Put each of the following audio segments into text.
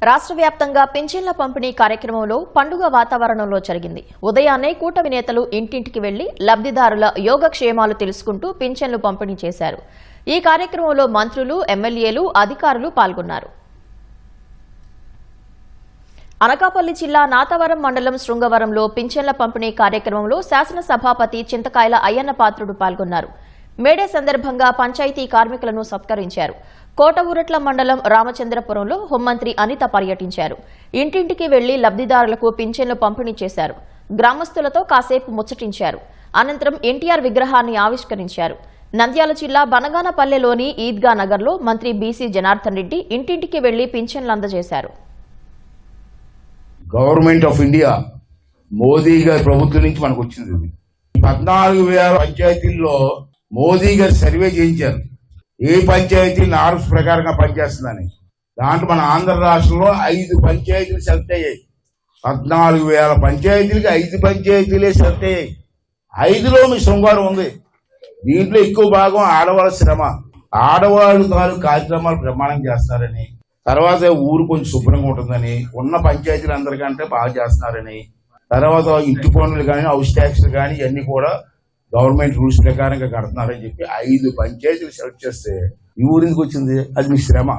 రాష్ట్ర వ్యాప్తంగా పింఛన్ల పంపిణీ కార్యక్రమంలో పండుగ వాతావరణంలో జరిగింది. ఉదయాన్నే కూటమి నేతలు ఇంటింటికి వెళ్లి లబ్ధిదారుల యోగక్షేమాలు తెలుసుకుంటూ పింఛన్లు పంపిణీ చేశారు. ఈ కార్యక్రమంలో మంత్రులు, ఎమ్మెల్యేలు, అధికారులు పాల్గొన్నారు. అనకాపల్లి జిల్లా నాతవరం మండలం శృంగవరంలో పింఛన్ల పంపిణీ కార్యక్రమంలో శాసనసభాపతి చింతకాయల అయ్యన్న పాత్రుడు పాల్గొన్నారు. మేడే సందర్భంగా పంచాయతీ కార్మికులను సత్కరించారు. కోటఊరట్ల మండలం రామచంద్రపురంలో హోంమంత్రి అనిత పర్యటించారు. ఇంటింటికి వెళ్లి లబ్ధిదారులకు పింఛన్లు పంపిణీ చేశారు. గ్రామస్తులతో కాసేపు ముచ్చటించారు. అనంతరం ఎన్టీఆర్ విగ్రహాన్ని ఆవిష్కరించారు. నంద్యాల జిల్లా బనగానపల్లెలోని ఈద్గా నగర్లో మంత్రి బీసీ జనార్దన్ రెడ్డి ఇంటింటికి వెళ్లి పింఛన్లు అందజేశారు. గవర్నమెంట్ ఆఫ్ ఇండియా మోదీ గారి ప్రభుత్వం నుంచి మనకు వచ్చింది. 14,000 పంచాయతీల్లో మోదీ గారు సర్వే చేయించారు. ఏ పంచాయతీ నార్మ్స్ ప్రకారంగా పనిచేస్తుందని. దాంట్లో మన ఆంధ్ర రాష్ట్రంలో 5 పంచాయతీలు సెలెక్ట్ అయ్యాయి. 14,000 పంచాయతీలకి 5 పంచాయతీలే సెలెక్ట్ అయ్యాయి. 5లో మీ శృంగారం ఉంది. దీంట్లో ఎక్కువ భాగం ఆడవాళ్ళ శ్రమ. ఆడవాళ్ళు తాలూకు కార్యక్రమాలు ప్రమాణం చేస్తారని, తర్వాత ఊరు కొంచెం శుభ్రంగా ఉంటుందని, ఉన్న పంచాయతీలు అందరికంటే బాగా చేస్తున్నారని, తర్వాత ఇంటి పన్నులు కానీ, హౌస్ ట్యాక్స్లు కానీ ఇవన్నీ కూడా గవర్నమెంట్ రూల్స్ ప్రకారంగా కడుతున్నారని చెప్పి 5 పంచాయతీలు సెలెక్ట్ చేస్తే ఈ ఊరికి వచ్చింది. అది మీ శ్రమ.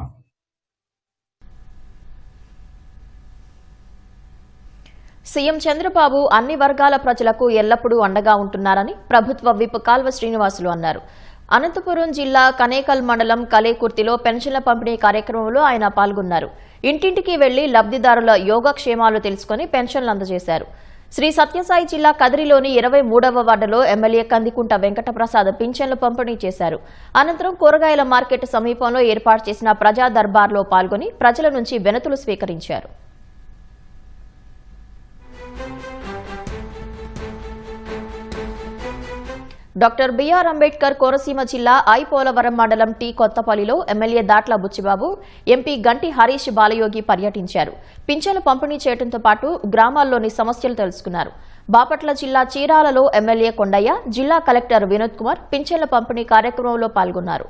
సీఎం చంద్రబాబు అన్ని వర్గాల ప్రజలకు ఎల్లప్పుడూ అండగా ఉంటున్నారని ప్రభుత్వ విప్ కాల్వ శ్రీనివాసులు అన్నారు. అనంతపురం జిల్లా కనేకల్ మండలం కలేకుర్తిలో పెన్షన్ల పంపిణీ కార్యక్రమంలో ఆయన పాల్గొన్నారు. ఇంటింటికి వెళ్లి లబ్ధిదారుల యోగక్షేమాలు తెలుసుకుని పెన్షన్లు అందజేశారు. శ్రీ సత్యసాయి జిల్లా కదిరిలోని 23వ వార్డులో ఎమ్మెల్యే కందికుంట వెంకటప్రసాద్ పింఛన్లు పంపిణీ చేశారు. అనంతరం కూరగాయల మార్కెట్ సమీపంలో ఏర్పాటు చేసిన ప్రజా దర్బార్లో పాల్గొని ప్రజల నుంచి వినతులు స్వీకరించారు. డాక్టర్ బిఆర్ అంబేద్కర్ కోనసీమ జిల్లా ఐపోలవరం మండలం టీ కొత్తపల్లిలో ఎమ్మెల్యే దాట్ల బుచ్చిబాబు, ఎంపీ గంటి హరీష్ బాలయోగి పర్యటించారు. పింఛన్లు పంపిణీ చేయడంతో పాటు గ్రామాల్లోని సమస్యలు తెలుసుకున్నారు. బాపట్ల జిల్లా చీరాలలో ఎమ్మెల్యే కొండయ్య, జిల్లా కలెక్టర్ వినోద్ కుమార్ పింఛన్ల పంపిణీ కార్యక్రమంలో పాల్గొన్నారు.